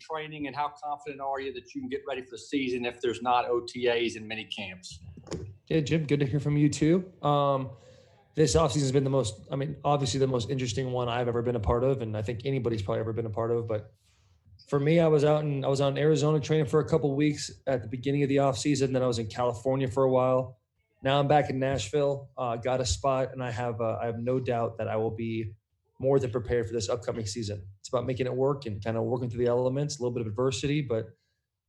training, and how confident are you that you can get ready for the season if there's not OTAs and mini camps? Yeah, Jim, good to hear from you too. This offseason has been obviously the most interesting one I've ever been a part of, and I think anybody's probably ever been a part of. But for me, I was out in Arizona training for a couple of weeks at the beginning of the offseason. Then I was in California for a while. Now I'm back in Nashville, got a spot, and I have no doubt that I will be more than prepared for this upcoming season. It's about making it work and kind of working through the elements, a little bit of adversity, but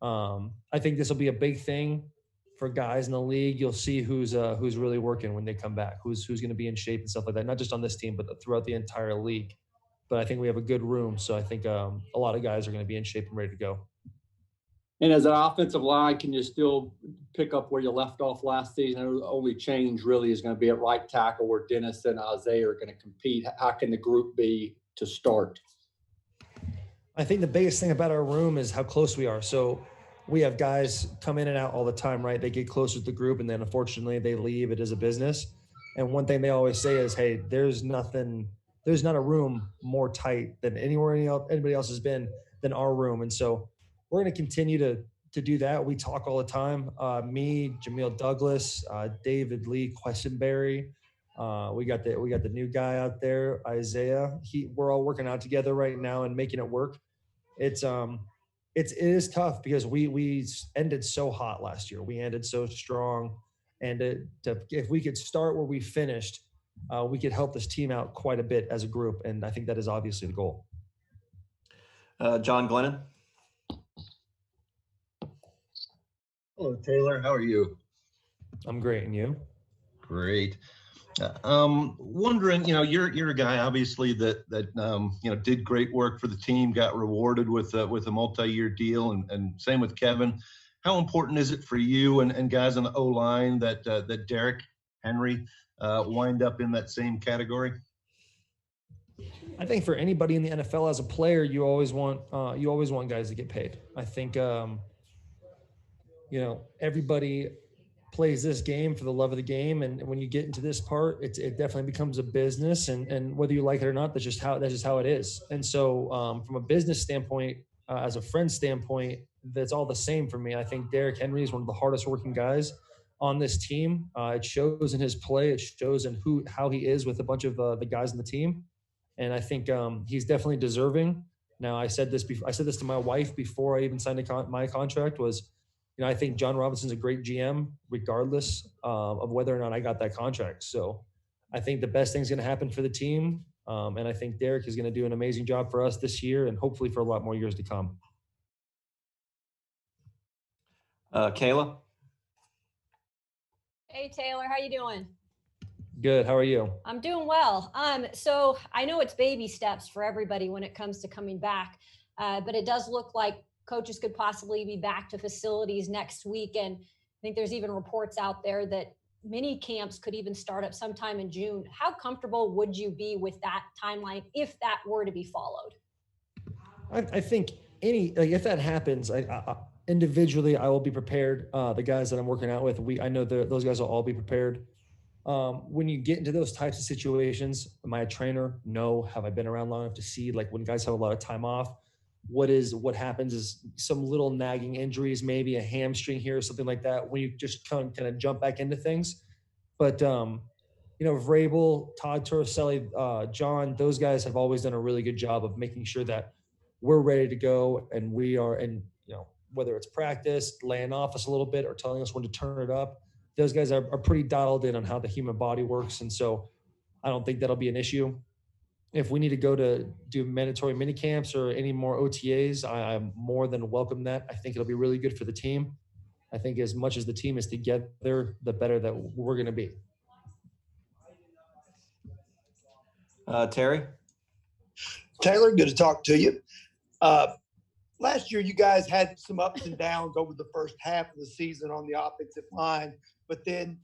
I think this will be a big thing for guys in the league. You'll see who's really working when they come back, who's going to be in shape and stuff like that, not just on this team, but throughout the entire league. But I think we have a good room, so I think a lot of guys are going to be in shape and ready to go. And as an offensive line, can you still pick up where you left off last season? The only change really is going to be at right tackle where Dennis and Isaiah are going to compete. How can the group be to start? I think the biggest thing about our room is how close we are. So we have guys come in and out all the time, right? They get closer to the group, and then unfortunately they leave. It is a business. And one thing they always say is, hey, there's not a room more tight than anybody else has been than our room. And so we're going to continue to do that. We talk all the time. Me, Jameel Douglas, David Lee Questenberry. We got the new guy out there, Isaiah. We're all working out together right now and making it work. It is tough because we ended so hot last year. We ended so strong, and if we could start where we finished, we could help this team out quite a bit as a group, and I think that is obviously the goal. John Glennon. Hello, Taylor. How are you? I'm great, and you? Great. Wondering, you're a guy obviously that did great work for the team, got rewarded with a multi-year deal, and same with Kevin. How important is it for you and guys on the O-line that Derrick Henry wind up in that same category? I think for anybody in the NFL as a player, you always want guys to get paid. I think everybody plays this game for the love of the game, and when you get into this part, it definitely becomes a business, and whether you like it or not, that's just how it is. And so from a business standpoint, as a friend standpoint, that's all the same for me. I think Derrick Henry is one of the hardest working guys on this team. It shows in his play, it shows in how he is with a bunch of the guys on the team, and I think he's definitely deserving. Now, I said this to my wife before I even signed my contract was, I think John Robinson's a great GM, regardless of whether or not I got that contract. So I think the best thing's going to happen for the team. And I think Derrick is going to do an amazing job for us this year and hopefully for a lot more years to come. Kayla? Hey, Taylor. How you doing? Good. How are you? I'm doing well. So I know it's baby steps for everybody when it comes to coming back, but it does look like coaches could possibly be back to facilities next week. And I think there's even reports out there that mini camps could even start up sometime in June. How comfortable would you be with that timeline if that were to be followed? I think if that happens, individually, I will be prepared. The guys that I'm working out with, I know those guys will all be prepared. When you get into those types of situations, am I a trainer? No. Have I been around long enough to see when guys have a lot of time off? What happens is some little nagging injuries, maybe a hamstring here or something like that, when you just kind of jump back into things. But, Vrabel, Todd Torricelli, John, those guys have always done a really good job of making sure that we're ready to go, and we are, and, whether it's practice, laying off us a little bit or telling us when to turn it up, those guys are pretty dialed in on how the human body works. And so I don't think that'll be an issue. If we need to go to do mandatory mini camps or any more OTAs, I'm more than welcome that. I think it'll be really good for the team. I think as much as the team is together, the better that we're going to be. Terry? Taylor, good to talk to you. Last year, you guys had some ups and downs over the first half of the season on the offensive line, but then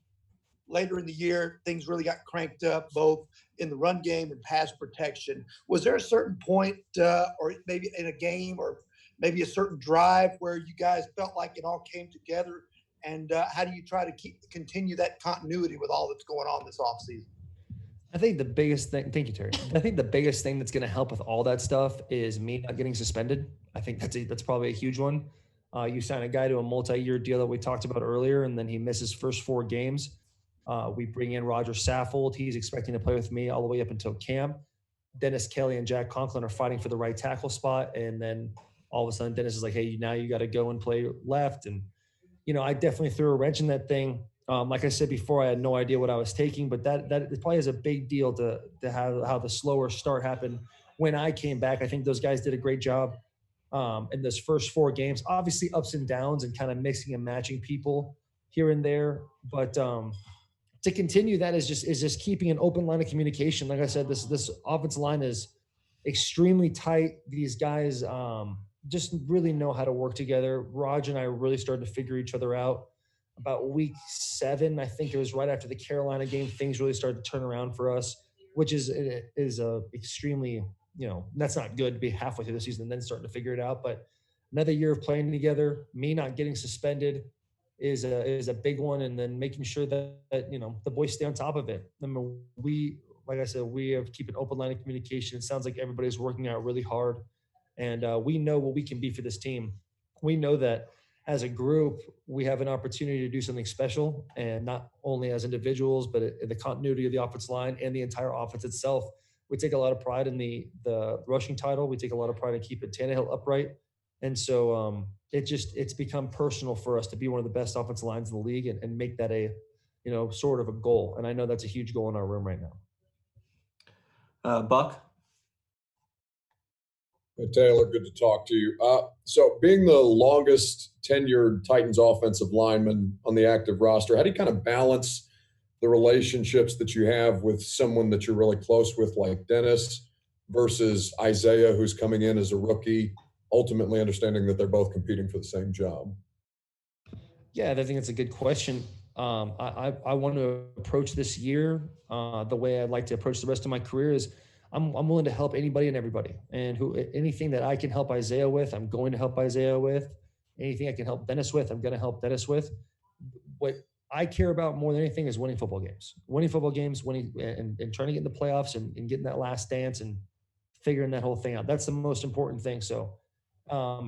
later in the year, things really got cranked up, both in the run game and pass protection. Was there a certain point or maybe in a game or maybe a certain drive where you guys felt like it all came together? And how do you try to continue that continuity with all that's going on this offseason? I think the biggest thing, thank you, Terry. I think the biggest thing that's going to help with all that stuff is me not getting suspended. I think that's probably a huge one. You sign a guy to a multi-year deal that we talked about earlier, and then he misses first 4 games. We bring in Rodger Saffold. He's expecting to play with me all the way up until camp. Dennis Kelly and Jack Conklin are fighting for the right tackle spot, and then all of a sudden Dennis is like, "Hey, now you got to go and play left." And I definitely threw a wrench in that thing. Like I said before, I had no idea what I was taking, but that probably is a big deal to have how the slower start happened when I came back. I think those guys did a great job in those first 4 games. Obviously, ups and downs and kind of mixing and matching people here and there, but to continue that is just keeping an open line of communication. Like I said, this offensive line is extremely tight. These guys just really know how to work together. Raj and I really started to figure each other out about week 7. I think it was right after the Carolina game. Things really started to turn around for us, which is extremely, that's not good to be halfway through the season and then starting to figure it out. But another year of playing together, me not getting suspended is a big one, and then making sure that the boys stay on top of it. I mean, like I said, we have keep an open line of communication. It sounds like everybody's working out really hard, and we know what we can be for this team. We know that as a group, we have an opportunity to do something special, and not only as individuals, but in the continuity of the offensive line and the entire offense itself. We take a lot of pride in the rushing title. We take a lot of pride in keeping Tannehill upright. And so it's become personal for us to be one of the best offensive lines in the league and make that a, sort of a goal. And I know that's a huge goal in our room right now. Buck? Hey, Taylor, good to talk to you. So being the longest tenured Titans offensive lineman on the active roster, how do you kind of balance the relationships that you have with someone that you're really close with, like Dennis, versus Isaiah, who's coming in as a rookie, ultimately understanding that they're both competing for the same job? Yeah, I think it's a good question. I want to approach this year the way I'd like to approach the rest of my career is I'm willing to help anybody and everybody. And anything that I can help Isaiah with, I'm going to help Isaiah with. Anything I can help Dennis with, I'm going to help Dennis with. What I care about more than anything is winning football games. Winning and trying to get in the playoffs and getting that last dance and figuring that whole thing out. That's the most important thing. So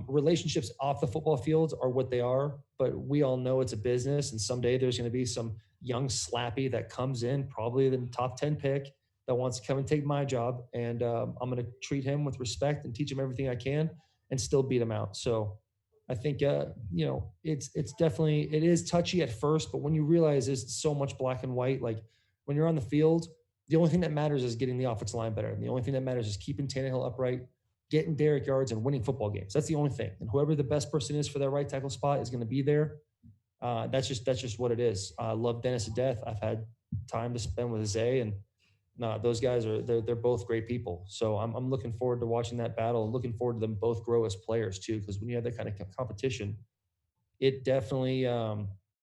relationships off the football fields are what they are, but we all know it's a business, and someday there's going to be some young slappy that comes in, probably the top 10 pick, that wants to come and take my job, and I'm going to treat him with respect and teach him everything I can and still beat him out. So I think it's definitely, it is touchy at first, but when you realize there's so much black and white, like when you're on the field, the only thing that matters is getting the offensive line better, and the only thing that matters is keeping Tannehill upright, getting Derrick yards, and winning football games. That's the only thing. And whoever the best person is for that right tackle spot is going to be there. That's just what it is. I love Dennis to death. I've had time to spend with Zay, and those guys they're both great people. So I'm looking forward to watching that battle, and looking forward to them both grow as players too. Because when you have that kind of competition, it definitely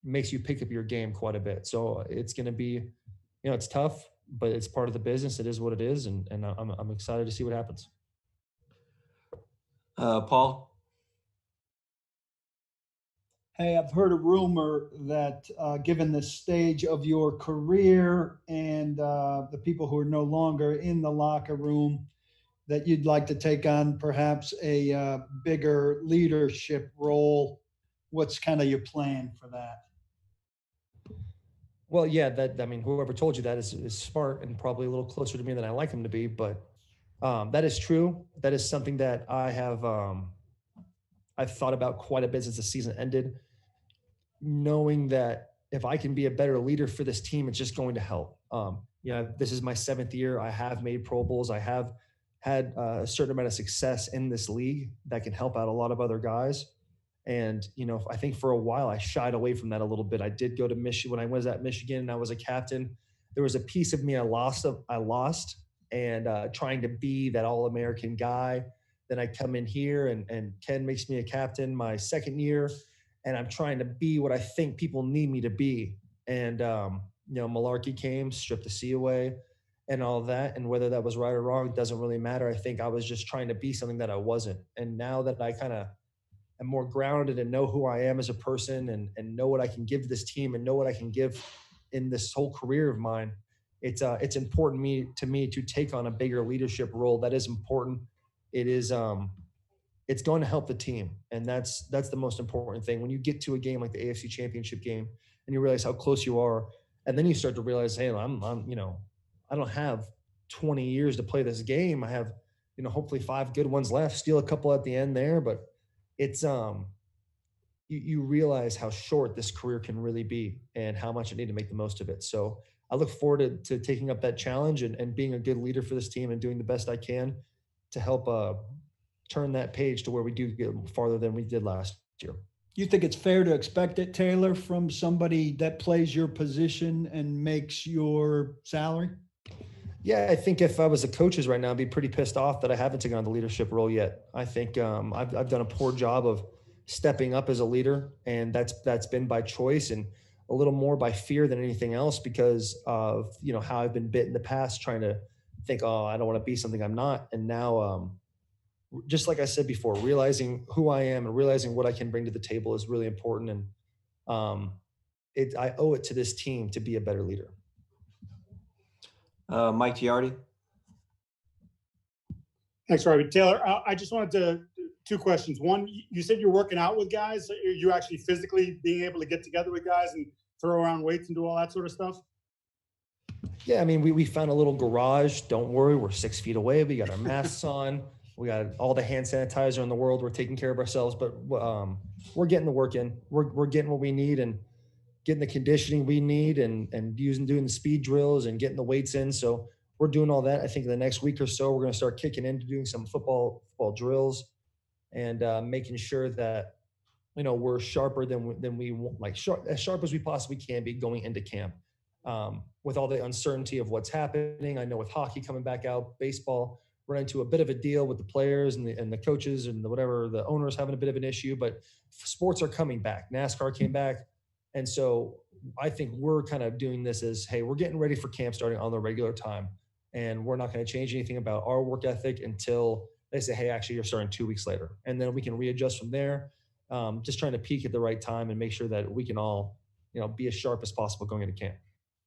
makes you pick up your game quite a bit. So it's going to be, it's tough, but it's part of the business. It is what it is, and I'm excited to see what happens. Paul? Hey, I've heard a rumor that given the stage of your career and the people who are no longer in the locker room, that you'd like to take on perhaps a bigger leadership role. What's kind of your plan for that? Well, yeah, whoever told you that is smart and probably a little closer to me than I like him to be, but that is true. That is something that I have I've thought about quite a bit since the season ended, knowing that if I can be a better leader for this team, it's just going to help. This is my 7th year. I have made Pro Bowls. I have had a certain amount of success in this league that can help out a lot of other guys. And, I think for a while I shied away from that a little bit. I did go to Michigan. When I was at Michigan and I was a captain, there was a piece of me I lost and trying to be that all-American guy. Then I come in here and Ken makes me a captain my 2nd year, and I'm trying to be what I think people need me to be. And, malarkey came, stripped the C away and all that. And whether that was right or wrong, doesn't really matter. I think I was just trying to be something that I wasn't. And now that I kind of am more grounded and know who I am as a person and know what I can give to this team and know what I can give in this whole career of mine, it's important to me to take on a bigger leadership role. That is important. It is it's going to help the team, and that's the most important thing. When you get to a game like the AFC Championship game and you realize how close you are, and then you start to realize, hey, I'm I don't have 20 years to play this game. I have, hopefully 5 good ones left, steal a couple at the end there, but it's you realize how short this career can really be and how much I need to make the most of it. So I look forward to taking up that challenge and being a good leader for this team and doing the best I can to help turn that page to where we do get farther than we did last year. You think it's fair to expect it, Taylor, from somebody that plays your position and makes your salary? Yeah, I think if I was the coaches right now, I'd be pretty pissed off that I haven't taken on the leadership role yet. I think I've done a poor job of stepping up as a leader, and that's been by choice and a little more by fear than anything else, because of how I've been bit in the past, trying to think, oh, I don't want to be something I'm not. And now, just like I said before, realizing who I am and realizing what I can bring to the table is really important. And I owe it to this team to be a better leader. Mike Giardi. Thanks, Robbie. Taylor, I just wanted to 2 questions. One, you said you're working out with guys. Are you actually physically being able to get together with guys and throw around weights and do all that sort of stuff? Yeah, I mean, we found a little garage. Don't worry, we're 6 feet away. We got our masks on. We got all the hand sanitizer in the world. We're taking care of ourselves, but we're getting the work in. We're getting what we need and getting the conditioning we need and doing the speed drills and getting the weights in. So we're doing all that. I think in the next week or so, we're going to start kicking into doing some football drills and making sure that, we're sharper than we like, as sharp as we possibly can be going into camp. With all the uncertainty of what's happening, I know with hockey coming back out, baseball, run into a bit of a deal with the players and the coaches and the owners having a bit of an issue, but sports are coming back. NASCAR came back. And so I think we're kind of doing this as, hey, we're getting ready for camp starting on the regular time. And we're not going to change anything about our work ethic until they say, hey, actually, you're starting 2 weeks later. And then we can readjust from there. Just trying to peak at the right time and make sure that we can all, be as sharp as possible going into camp.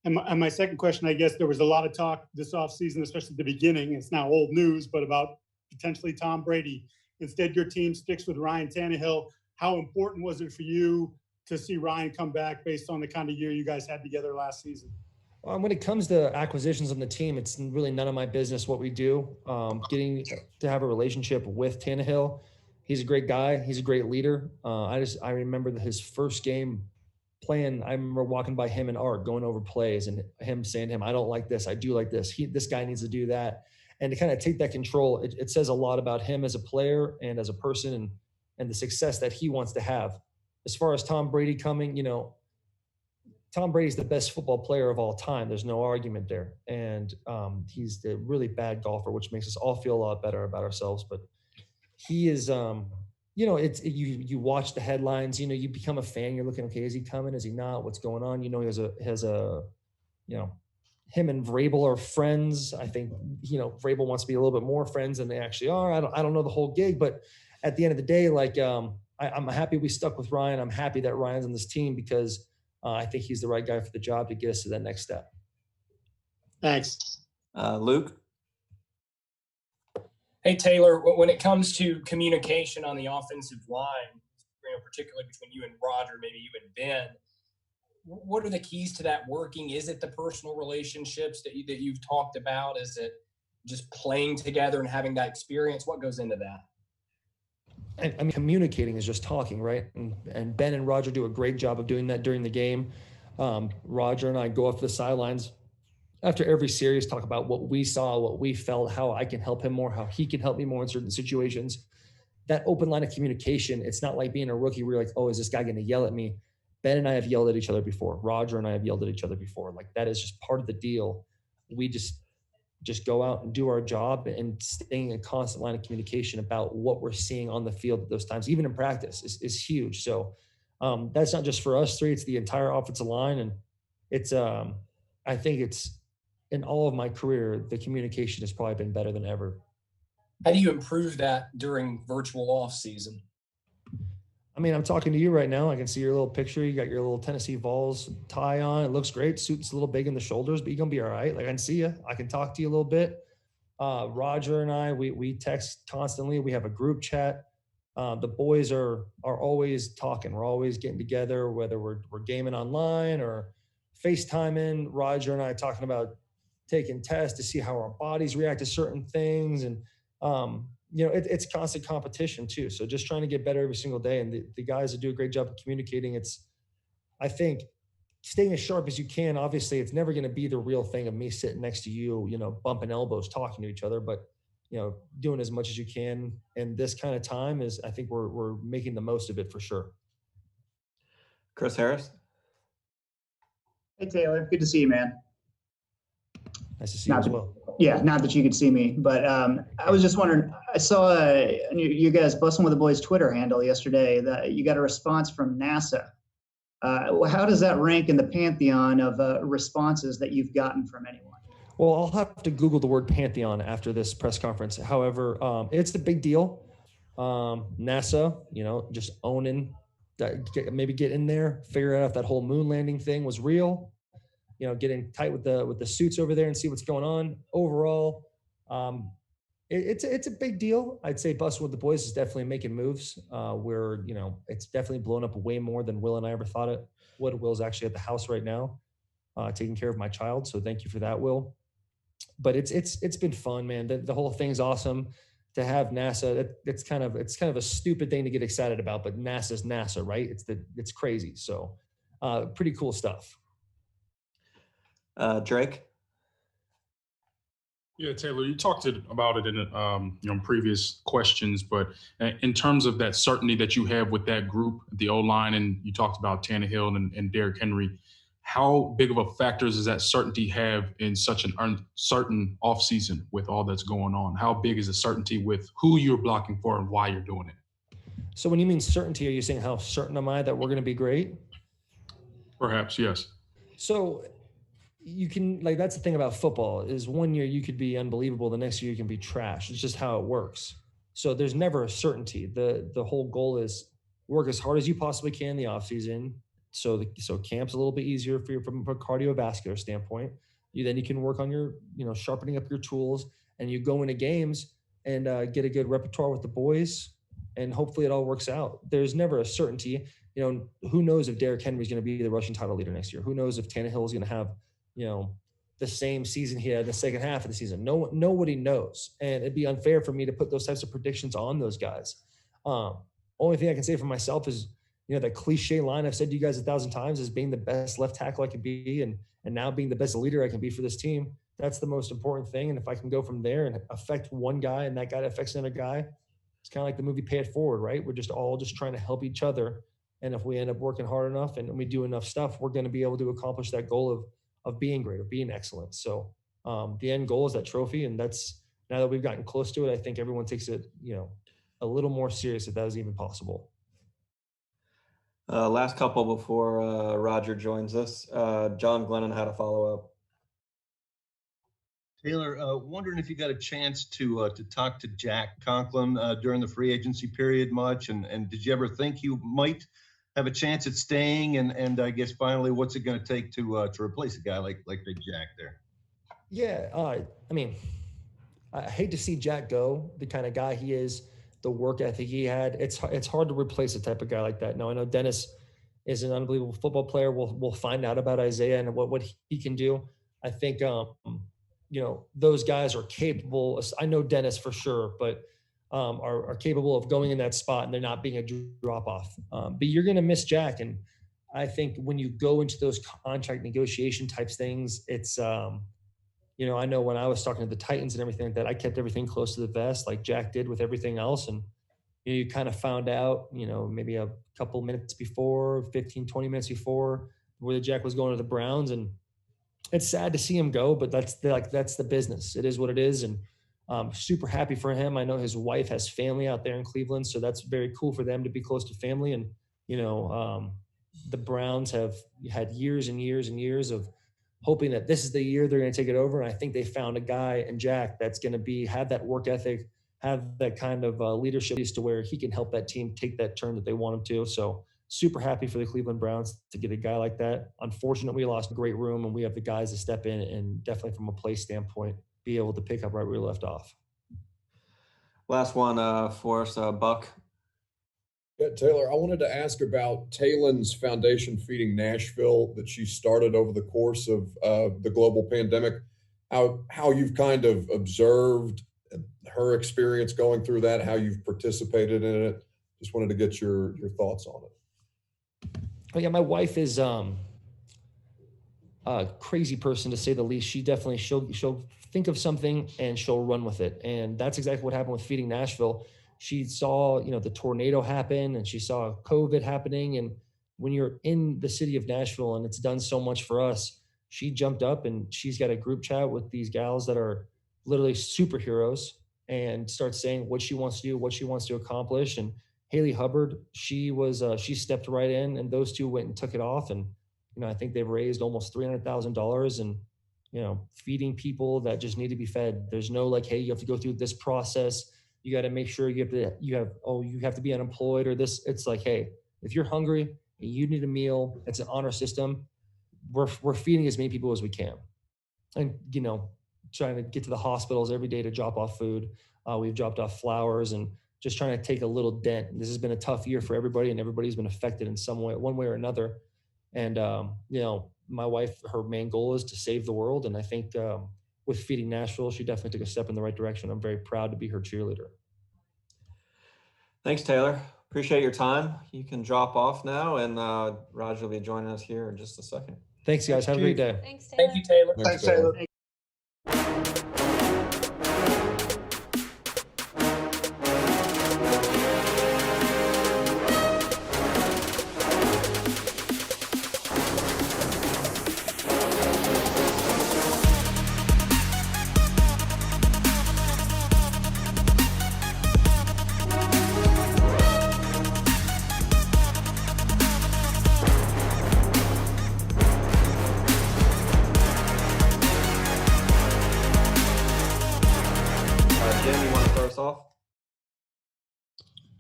And my second question, I guess there was a lot of talk this offseason, especially at the beginning. It's now old news, but about potentially Tom Brady. Instead, your team sticks with Ryan Tannehill. How important was it for you to see Ryan come back based on the kind of year you guys had together last season? When it comes to acquisitions on the team, it's really none of my business what we do. Getting to have a relationship with Tannehill, he's a great guy. He's a great leader. I remember his first game playing. I remember walking by him and Art going over plays and him saying to him, I don't like this. I do like this. This guy needs to do that. And to kind of take that control, it says a lot about him as a player and as a person and the success that he wants to have. As far as Tom Brady coming, Tom Brady's the best football player of all time. There's no argument there. And he's a really bad golfer, which makes us all feel a lot better about ourselves. But he is, you watch the headlines, you become a fan. You're looking, okay, is he coming? Is he not? What's going on? He has a him and Vrabel are friends. I think, Vrabel wants to be a little bit more friends than they actually are. I don't know the whole gig, but at the end of the day, I'm happy we stuck with Ryan. I'm happy that Ryan's on this team because I think he's the right guy for the job to get us to that next step. Thanks. Luke? Hey, Taylor, when it comes to communication on the offensive line, particularly between you and Rodger, maybe you and Ben, what are the keys to that working? Is it the personal relationships that you've talked about? Is it just playing together and having that experience? What goes into that? I mean, communicating is just talking, right? And Ben and Rodger do a great job of doing that during the game. Rodger and I go off the sidelines after every series, talk about what we saw, what we felt, how I can help him more, how he can help me more in certain situations. That open line of communication, it's not like being a rookie where you're like, oh, is this guy going to yell at me? Ben and I have yelled at each other before. Rodger and I have yelled at each other before. Like, that is just part of the deal. We just go out and do our job, and staying in a constant line of communication about what we're seeing on the field at those times, even in practice, is huge. So that's not just for us three, it's the entire offensive line. And it's, I think it's, in all of my career, the communication has probably been better than ever. How do you improve that during virtual off season? I mean, I'm talking to you right now. I can see your little picture. You got your little Tennessee Vols tie on. It looks great. Suit's a little big in the shoulders, but you're going to be all right. Like, I can see you. I can talk to you a little bit. Rodger and I, we text constantly. We have a group chat. The boys are always talking. We're always getting together, whether we're gaming online or FaceTiming. Rodger and I talking about taking tests to see how our bodies react to certain things. And, it's constant competition too. So just trying to get better every single day. And the guys that do a great job of communicating, I think, staying as sharp as you can. Obviously, it's never going to be the real thing of me sitting next to you, bumping elbows, talking to each other, but, doing as much as you can. And this kind of time is, I think we're making the most of it for sure. Chris Harris. Hey, Taylor. Good to see you, man. Nice to see you as well. Yeah, not that you could see me, but I was just wondering, I saw you guys busting with the boys' Twitter handle yesterday that you got a response from NASA. How does that rank in the pantheon of responses that you've gotten from anyone? Well, I'll have to Google the word pantheon after this press conference. However, it's a big deal. NASA, just owning that, maybe get in there, figure out if that whole moon landing thing was real. Getting tight with the suits over there and see what's going on. Overall, it's a big deal. I'd say busting with the boys is definitely making moves. Where it's definitely blown up way more than Will and I ever thought it would. Will's actually at the house right now, taking care of my child. So thank you for that, Will. But it's been fun, man. The whole thing's awesome. To have NASA, it's kind of a stupid thing to get excited about, but NASA's NASA, right? It's crazy. So pretty cool stuff. Drake. Yeah, Taylor, you talked about it in previous questions, but in terms of that certainty that you have with that group, the O-line, and you talked about Tannehill and Derrick Henry, how big of a factor does that certainty have in such an uncertain offseason with all that's going on? How big is the certainty with who you're blocking for and why you're doing it? So when you mean certainty, are you saying how certain am I that we're going to be great? Perhaps, yes. So you can, that's the thing about football is 1 year you could be unbelievable. The next year you can be trash. It's just how it works. So there's never a certainty. The whole goal is work as hard as you possibly can in the offseason. So camp's a little bit easier for you from a cardiovascular standpoint. Then you can work on your, sharpening up your tools, and you go into games and get a good repertoire with the boys, and hopefully it all works out. There's never a certainty. Who knows if Derrick Henry is going to be the rushing title leader next year? Who knows if Tannehill is going to have, the same season he had in the second half of the season? Nobody knows. And it'd be unfair for me to put those types of predictions on those guys. Only thing I can say for myself is, that cliche line I've said to you guys 1,000 times is being the best left tackle I could be and now being the best leader I can be for this team. That's the most important thing. And if I can go from there and affect one guy and that guy affects another guy, it's kind of like the movie Pay It Forward, right? We're just all just trying to help each other. And if we end up working hard enough and we do enough stuff, we're going to be able to accomplish that goal of being great, of being excellent. So the end goal is that trophy. And that's, now that we've gotten close to it, I think everyone takes it, a little more serious if that is even possible. Last couple before Rodger joins us. John Glennon had a follow-up. Taylor, wondering if you got a chance to talk to Jack Conklin during the free agency period much, and did you ever think you might have a chance at staying? And I guess finally, what's it going to take to replace a guy like Big Jack there? Yeah, I mean, I hate to see Jack go. The kind of guy he is, the work ethic he had, it's hard to replace a type of guy like that. Now I know Dennis is an unbelievable football player. We'll find out about Isaiah and what he can do. I think those guys are capable. I know Dennis for sure, but are capable of going in that spot and there not being a drop off. But you're going to miss Jack, and I think when you go into those contract negotiation types things, it's I know when I was talking to the Titans and everything like that, I kept everything close to the vest like Jack did with everything else. And you kind of found out, maybe a couple minutes before, 15, 20 minutes before, where Jack was going to the Browns. And it's sad to see him go, but that's the business. It is what it is. And super happy for him. I know his wife has family out there in Cleveland, so that's very cool for them to be close to family. And, the Browns have had years and years and years of hoping that this is the year they're going to take it over. And I think they found a guy in Jack that's going to have that work ethic, have that kind of leadership to where he can help that team take that turn that they want him to. So super happy for the Cleveland Browns to get a guy like that. Unfortunately, we lost a great room, and we have the guys to step in and definitely from a play standpoint, be able to pick up right where we left off. Last one for us, Buck. Yeah, Taylor, I wanted to ask about Taylor's foundation feeding Nashville that she started over the course of the global pandemic. How you've kind of observed her experience going through that, how you've participated in it. Just wanted to get your thoughts on it. Oh, yeah, my wife is a crazy person to say the least. She definitely she'll think of something and she'll run with it, and that's exactly what happened with Feeding Nashville. She saw, the tornado happen, and she saw COVID happening. And when you're in the city of Nashville and it's done so much for us, she jumped up and she's got a group chat with these gals that are literally superheroes and starts saying what she wants to do, what she wants to accomplish. And Haley Hubbard, she stepped right in, and those two went and took it off. And, I think they've raised almost $300,000 and, feeding people that just need to be fed. There's no like, hey, you have to go through this process. You got to make sure you have to be unemployed or this. It's like, hey, if you're hungry and you need a meal, it's an honor system. We're feeding as many people as we can, and trying to get to the hospitals every day to drop off food. We've dropped off flowers and just trying to take a little dent. This has been a tough year for everybody, and everybody's been affected in some way, one way or another. And my wife, her main goal is to save the world, and I think with Feeding Nashville, she definitely took a step in the right direction. I'm very proud to be her cheerleader. Thanks, Taylor. Appreciate your time. You can drop off now, and Rodger will be joining us here in just a second. Thanks, guys. Have a great day. Thanks, Taylor. Thank you, Taylor. Thanks, Taylor.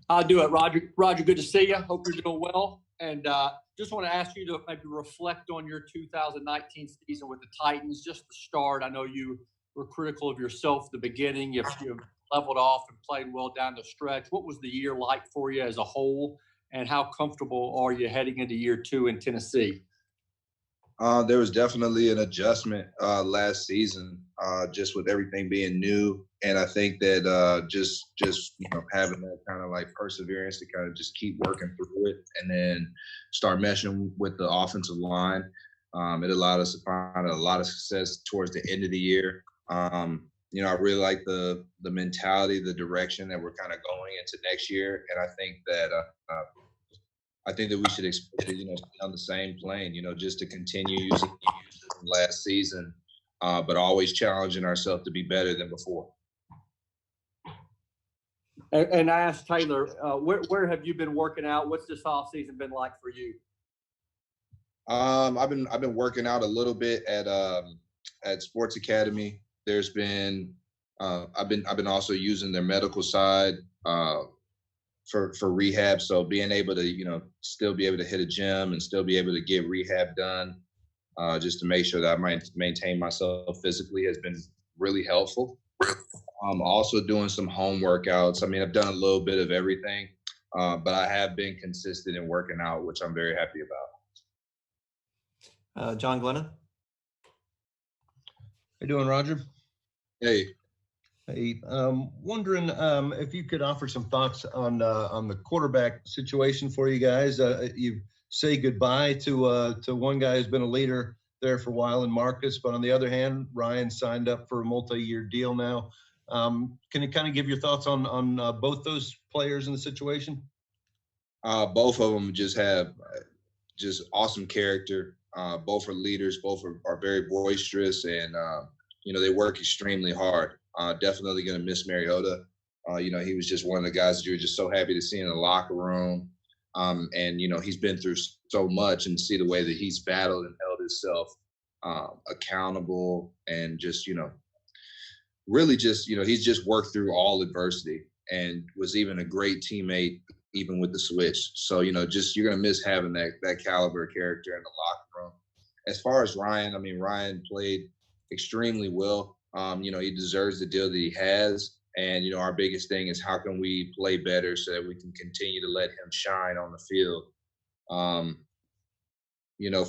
I'll do it, Rodger. Rodger, good to see you. Hope you're doing well. And just want to ask you to maybe reflect on your 2019 season with the Titans, just the start. I know you were critical of yourself at the beginning. You've leveled off and played well down the stretch. What was the year like for you as a whole, and how comfortable are you heading into year 2 in Tennessee? There was definitely an adjustment last season, just with everything being new. And I think that just having that kind of like perseverance to kind of just keep working through it and then start meshing with the offensive line, it allowed us to find a lot of success towards the end of the year. I really like the mentality, the direction that we're kind of going into next year. And I think that we should expect to, stay on the same plane, just to continue using last season, but always challenging ourselves to be better than before. And I asked Taylor, where have you been working out? What's this offseason been like for you? I've been working out a little bit at Sports Academy. There's been I've been also using their medical side for rehab. So being able to, still be able to hit a gym and still be able to get rehab done, just to make sure that I might maintain myself physically has been really helpful. I'm also doing some home workouts. I mean, I've done a little bit of everything, but I have been consistent in working out, which I'm very happy about. John Glennon. How you doing, Rodger? Hey. Hey, wondering if you could offer some thoughts on the quarterback situation for you guys. You say goodbye to one guy who's been a leader there for a while in Marcus, but on the other hand, Ryan signed up for a multi-year deal now. Can you kind of give your thoughts on both those players in the situation? Both of them just have just awesome character. Both are leaders. Both are very boisterous, and they work extremely hard. Definitely going to miss Mariota. He was just one of the guys that you were just so happy to see in the locker room. And he's been through so much, and see the way that he's battled and held himself accountable, and just really just, he's just worked through all adversity and was even a great teammate, even with the switch. So, just you're going to miss having that caliber of character in the locker room. As far as Ryan, Ryan played extremely well. He deserves the deal that he has. And, our biggest thing is how can we play better so that we can continue to let him shine on the field.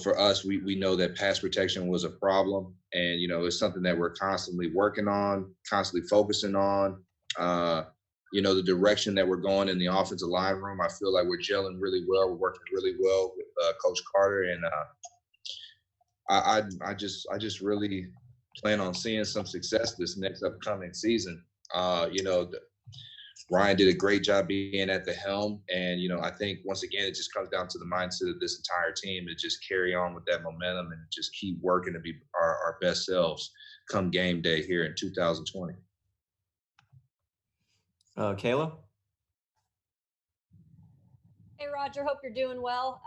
For us, we know that pass protection was a problem. And, it's something that we're constantly working on, constantly focusing on. The direction that we're going in the offensive line room, I feel like we're gelling really well. We're working really well with Coach Carter. And I just really plan on seeing some success this next upcoming season. Ryan did a great job being at the helm. And, I think once again, it just comes down to the mindset of this entire team to just carry on with that momentum and just keep working to be our best selves come game day here in 2020. Kayla? Hey, Rodger, hope you're doing well.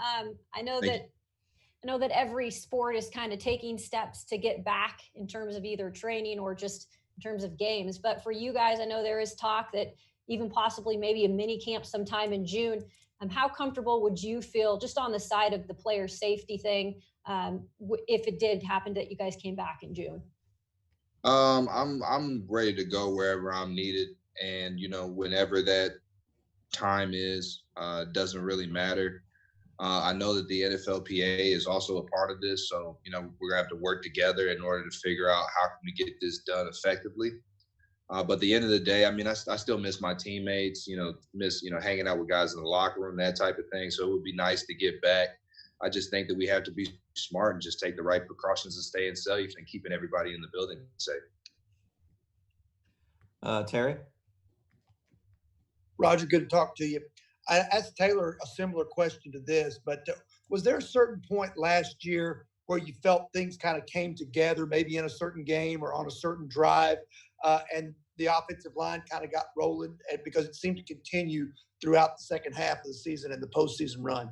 I know that every sport is kind of taking steps to get back in terms of either training or just in terms of games. But for you guys, I know there is talk that even possibly maybe a mini camp sometime in June. How comfortable would you feel just on the side of the player safety thing if it did happen that you guys came back in June? I'm ready to go wherever I'm needed. And, whenever that time is, doesn't really matter. I know that the NFLPA is also a part of this. So, we're going to have to work together in order to figure out how can we get this done effectively. But at the end of the day, I still miss my teammates, miss, hanging out with guys in the locker room, that type of thing. So it would be nice to get back. I just think that we have to be smart and just take the right precautions and staying safe and keeping everybody in the building safe. Terry? Rodger, good to talk to you. I asked Taylor a similar question to this, but was there a certain point last year where you felt things kind of came together, maybe in a certain game or on a certain drive, and the offensive line kind of got rolling because it seemed to continue throughout the second half of the season and the postseason run?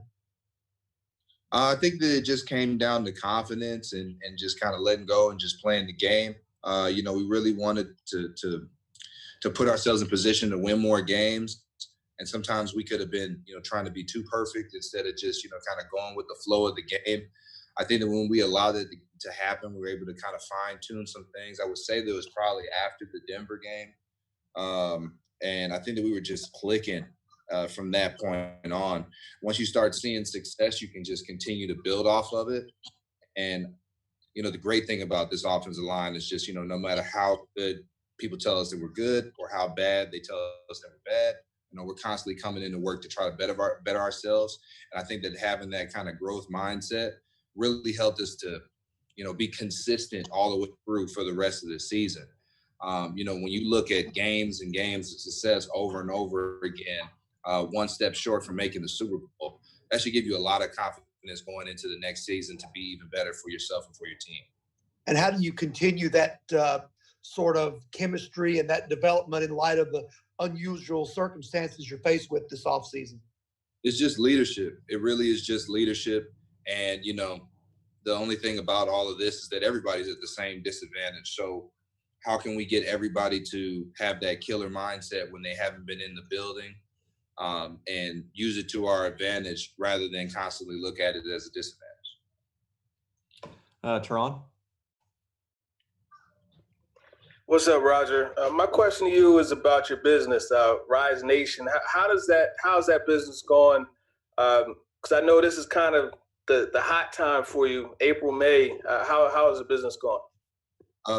I think that it just came down to confidence and just kind of letting go and just playing the game. We really wanted to put ourselves in position to win more games. And sometimes we could have been, trying to be too perfect instead of just, kind of going with the flow of the game. I think that when we allowed it to happen, we were able to kind of fine tune some things. I would say that it was probably after the Denver game. And I think that we were just clicking from that point on. Once you start seeing success, you can just continue to build off of it. And, the great thing about this offensive line is just, no matter how good people tell us that we're good or how bad they tell us that we're bad, we're constantly coming into work to try to better ourselves. And I think that having that kind of growth mindset really helped us to, be consistent all the way through for the rest of the season. When you look at games and games of success over and over again, one step short from making the Super Bowl, that should give you a lot of confidence going into the next season to be even better for yourself and for your team. And how do you continue that sort of chemistry and that development in light of the unusual circumstances you're faced with this offseason? It's just leadership. It really is just leadership. And, the only thing about all of this is that everybody's at the same disadvantage. So how can we get everybody to have that killer mindset when they haven't been in the building and use it to our advantage rather than constantly look at it as a disadvantage? Teron? What's up, Rodger? My question to you is about your business, Rise Nation. How's that business going? Because I know this is kind of the hot time for you, April, May. How is the business going?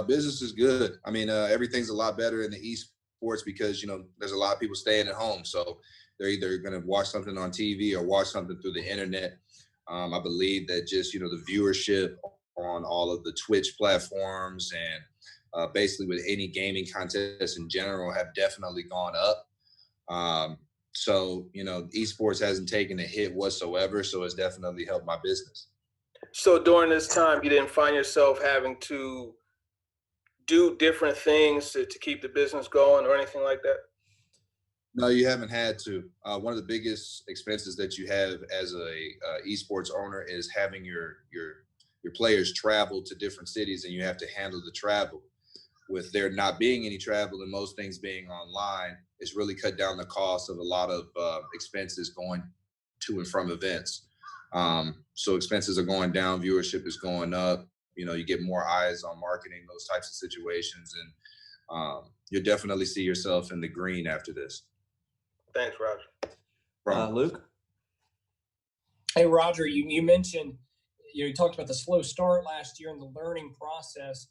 Business is good. Everything's a lot better in the esports because, there's a lot of people staying at home. So they're either going to watch something on TV or watch something through the internet. I believe that just, the viewership on all of the Twitch platforms and basically with any gaming contests in general have definitely gone up. So, esports hasn't taken a hit whatsoever. So it's definitely helped my business. So during this time, you didn't find yourself having to do different things to keep the business going or anything like that? No, you haven't had to. One of the biggest expenses that you have as a esports owner is having your players travel to different cities, and you have to handle the travel. with there not being any travel and most things being online, it's really cut down the cost of a lot of expenses going to and from events. So expenses are going down, viewership is going up. You know, you get more eyes on marketing, those types of situations, and you'll definitely see yourself in the green after this. Thanks, Rodger. Luke? Hey, Rodger, you mentioned, you talked about the slow start last year and the learning process.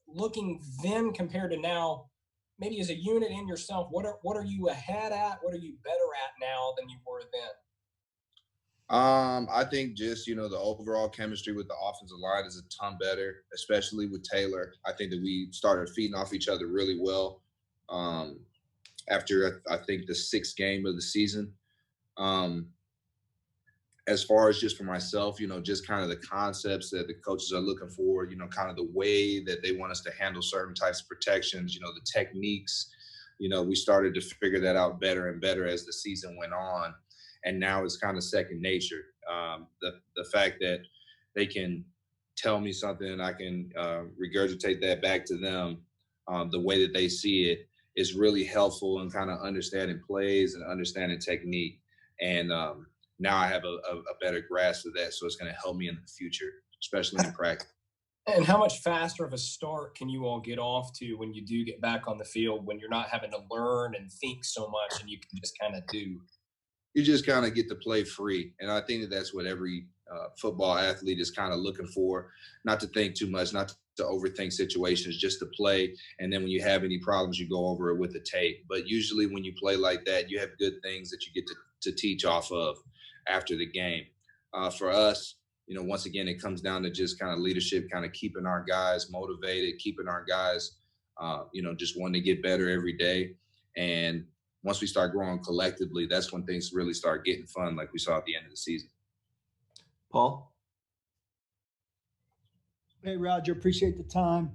Looking then compared to now, maybe as a unit in yourself, what are you ahead at? What are you better at now than you were then? I think just, the overall chemistry with the offensive line is a ton better, especially with Taylor. I think that we started feeding off each other really well after, I think, the 6th game of the season. As far as just for myself, just kind of the concepts that the coaches are looking for, kind of the way that they want us to handle certain types of protections, the techniques, we started to figure that out better and better as the season went on. And now it's kind of second nature. The fact that they can tell me something and I can regurgitate that back to them the way that they see it is really helpful in kind of understanding plays and understanding technique. And now I have a better grasp of that, so it's going to help me in the future, especially in practice. And how much faster of a start can you all get off to when you do get back on the field, when you're not having to learn and think so much and you can just kind of do? You just kind of get to play free. And I think that that's what every football athlete is kind of looking for, not to think too much, not to overthink situations, just to play. And then when you have any problems, you go over it with the tape. But usually when you play like that, you have good things that you get to teach off of after the game. For us, once again, it comes down to just kind of leadership, kind of keeping our guys motivated, keeping our guys, just wanting to get better every day. And once we start growing collectively, that's when things really start getting fun, like we saw at the end of the season. Paul? Hey, Rodger, appreciate the time.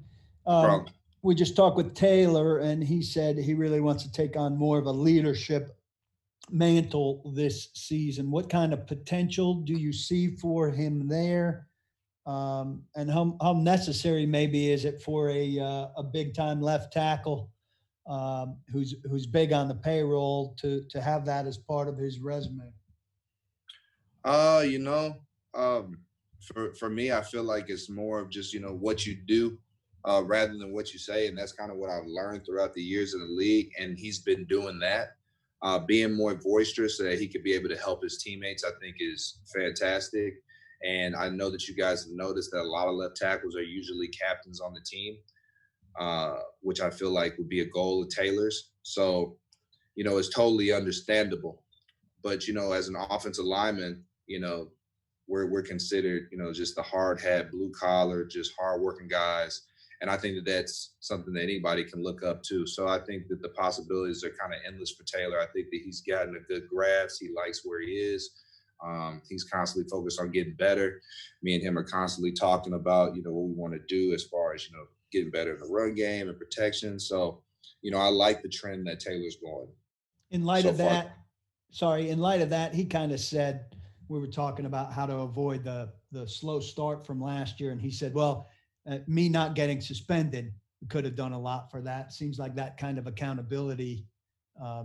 Problem. We just talked with Taylor, and he said he really wants to take on more of a leadership mantle this season. What kind of potential do you see for him there? And how necessary maybe is it for a big-time left tackle who's big on the payroll to have that as part of his resume? For me, I feel like it's more of just, what you do rather than what you say. And that's kind of what I've learned throughout the years in the league. And he's been doing that, being more boisterous so that he could be able to help his teammates, I think is fantastic. And I know that you guys have noticed that a lot of left tackles are usually captains on the team, which I feel like would be a goal of Taylor's. So, it's totally understandable. But, as an offensive lineman, we're considered, just the hard hat, blue collar, just hardworking guys. And I think that that's something that anybody can look up to. So I think that the possibilities are kind of endless for Taylor. I think that he's gotten a good grasp. He likes where he is. He's constantly focused on getting better. Me and him are constantly talking about, what we want to do as far as, getting better in the run game and protection. So, I like the trend that Taylor's going. In light of that, he kind of said, we were talking about how to avoid the slow start from last year. And he said, well, me not getting suspended could have done a lot for that. Seems like that kind of accountability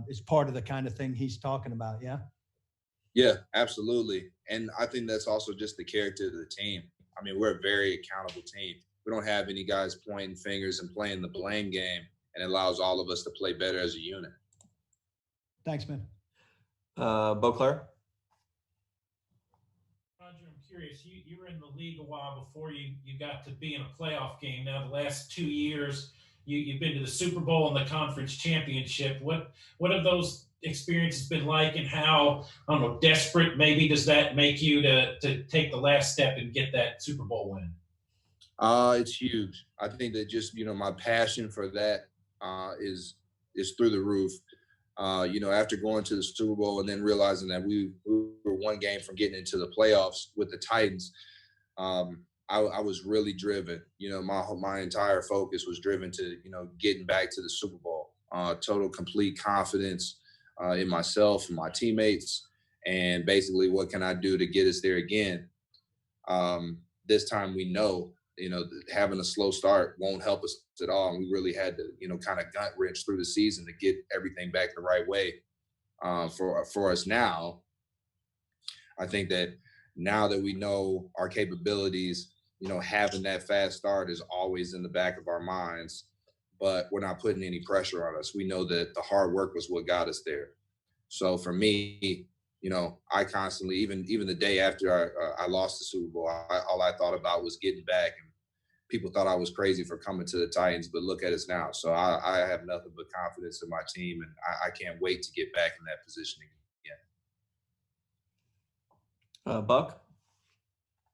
is part of the kind of thing he's talking about. Yeah. Yeah, absolutely. And I think that's also just the character of the team. I mean, we're a very accountable team. We don't have any guys pointing fingers and playing the blame game, and it allows all of us to play better as a unit. Thanks, man. Beauclair? Rodger, I'm curious. You were in the league a while before you got to be in a playoff game. Now, the last 2 years, you've been to the Super Bowl and the conference championship. What have those experiences been like, and how, I don't know, desperate maybe does that make you to take the last step and get that Super Bowl win? It's huge. I think that just, my passion for that is through the roof. After going to the Super Bowl and then realizing that we were one game from getting into the playoffs with the Titans, I was really driven. My entire focus was driven to, getting back to the Super Bowl. Total, complete confidence in myself and my teammates, and basically what can I do to get us there again. This time we know having a slow start won't help us at all. And we really had to, kind of gut wrench through the season to get everything back the right way for us now. I think that now that we know our capabilities, having that fast start is always in the back of our minds, but we're not putting any pressure on us. We know that the hard work was what got us there. So for me, I constantly, even the day after I lost the Super Bowl, all I thought about was getting back. And people thought I was crazy for coming to the Titans, but look at us now. So I have nothing but confidence in my team, and I can't wait to get back in that position again. Buck?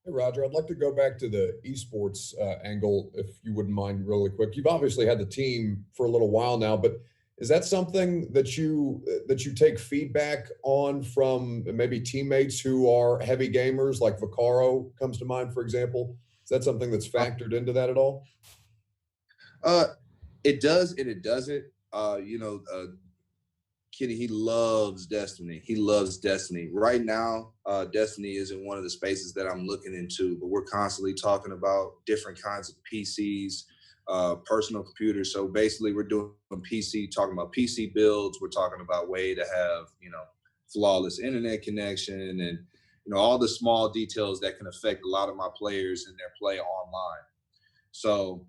Hey, Rodger, I'd like to go back to the esports angle, if you wouldn't mind, really quick. You've obviously had the team for a little while now, but is that something that you take feedback on from maybe teammates who are heavy gamers, like Vaccaro comes to mind, for example? Is that something that's factored into that at all? It does and it doesn't. Kitty, he loves Destiny. He loves Destiny. Right now, Destiny isn't one of the spaces that I'm looking into, but we're constantly talking about different kinds of PCs, personal computers. So basically we're doing talking about PC builds. We're talking about way to have, flawless internet connection and, all the small details that can affect a lot of my players in their play online. So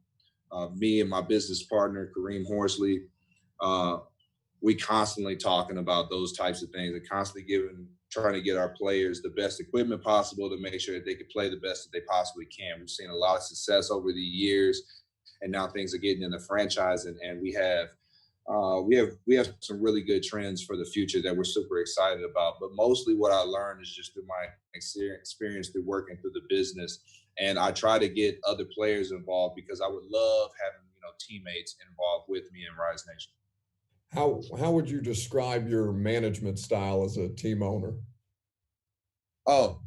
me and my business partner, Kareem Horsley, we constantly talking about those types of things and constantly trying to get our players the best equipment possible to make sure that they can play the best that they possibly can. We've seen a lot of success over the years, and now things are getting in the franchise, and we have some really good trends for the future that we're super excited about. But mostly what I learned is just through my experience through working through the business. And I try to get other players involved because I would love having, teammates involved with me in Rise Nation. How would you describe your management style as a team owner? For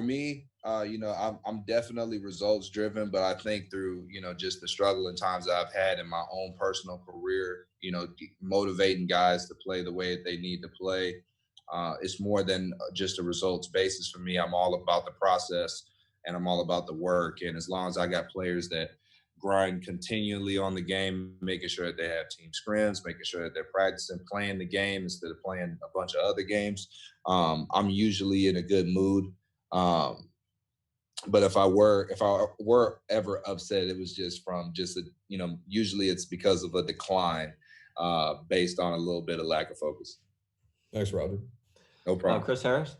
me, I'm definitely results driven, but I think through, just the struggle and times that I've had in my own personal career, motivating guys to play the way that they need to play. It's more than just a results basis for me. I'm all about the process and I'm all about the work. And as long as I got players that grind continually on the game, making sure that they have team scrims, making sure that they're practicing, playing the game instead of playing a bunch of other games, I'm usually in a good mood. But if I were ever upset, it was just from usually it's because of a decline based on a little bit of lack of focus. Thanks, Rodger. No problem. Chris Harris.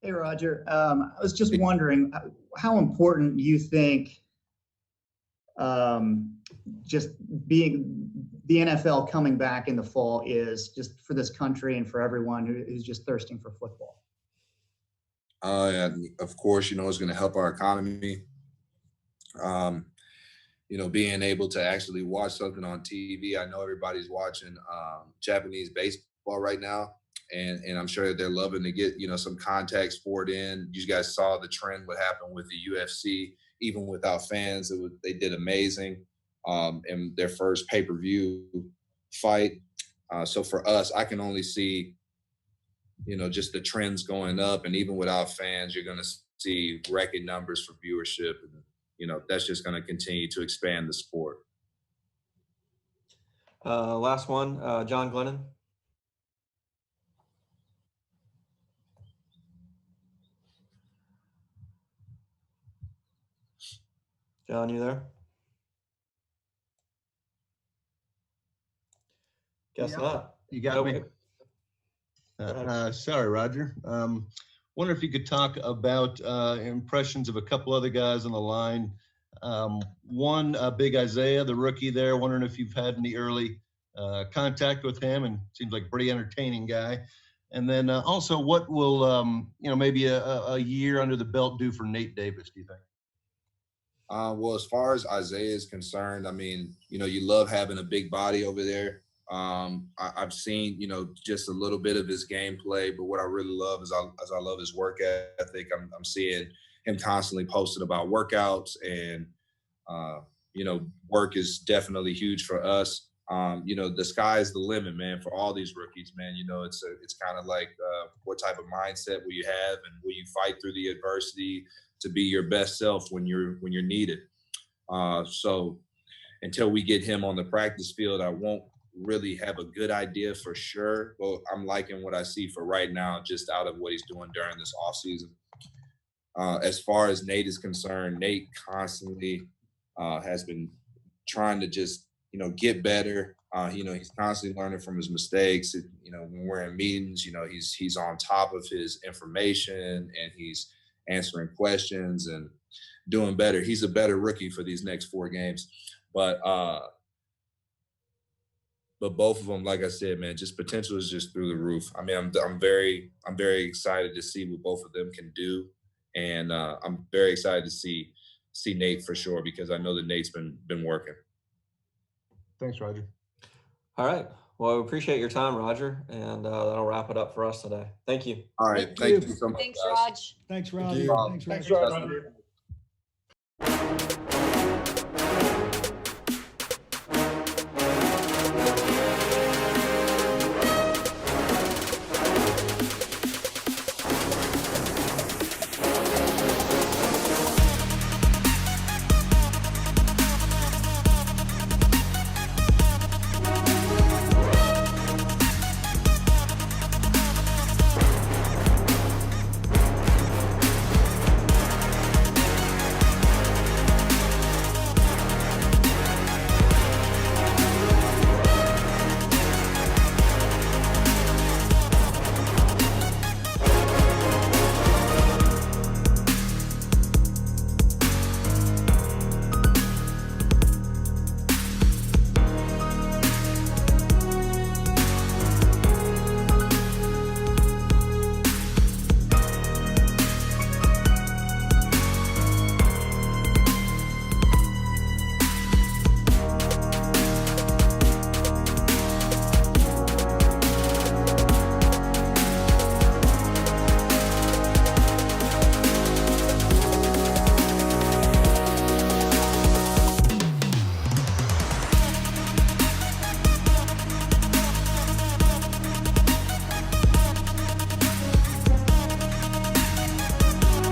Hey, Rodger. I was just wondering how important you think just being the NFL coming back in the fall is just for this country and for everyone who's just thirsting for football. Of course, it's going to help our economy. Being able to actually watch something on TV. I know everybody's watching Japanese baseball right now, and I'm sure that they're loving to get, some contact sport in. You guys saw the trend, what happened with the UFC, even without fans. They did amazing in their first pay-per-view fight. So for us, I can only see, just the trends going up, and even without fans, you're going to see record numbers for viewership, and that's just going to continue to expand the sport. Last one, John Glennon. John, you there? Guess not. You got me. Sorry, Rodger. Wonder if you could talk about impressions of a couple other guys on the line. One, Big Isaiah, the rookie there. Wondering if you've had any early contact with him, and seems like a pretty entertaining guy. And then also, what will maybe a year under the belt do for Nate Davis, do you think? Well, as far as Isaiah is concerned, I mean, you love having a big body over there. I've seen, just a little bit of his gameplay, but what I really love is I love his work ethic. I'm seeing him constantly posting about workouts, and work is definitely huge for us. you know, the sky's the limit, man, for all these rookies, man. You know, it's kind of like what type of mindset will you have, and will you fight through the adversity to be your best self when you're needed. So until we get him on the practice field, I won't really have a good idea for sure. But I'm liking what I see for right now, just out of what he's doing during this offseason. As far as Nate is concerned, Nate constantly has been trying to just, you know, get better. You know, he's constantly learning from his mistakes. You know, when we're in meetings, you know, he's on top of his information, and he's answering questions and doing better. He's a better rookie for these next 4 games. But both of them, like I said, man, just potential is just through the roof. I mean, I'm very excited to see what both of them can do, and I'm very excited to see Nate for sure, because I know that Nate's been working. Thanks, Rodger. All right. Well, we appreciate your time, Rodger, and that'll wrap it up for us today. Thank you. All right. Thank you so much. Thanks, guys. Raj. Thanks, Thank Rodger. you. Thanks, Thanks, Rodger. Rodger.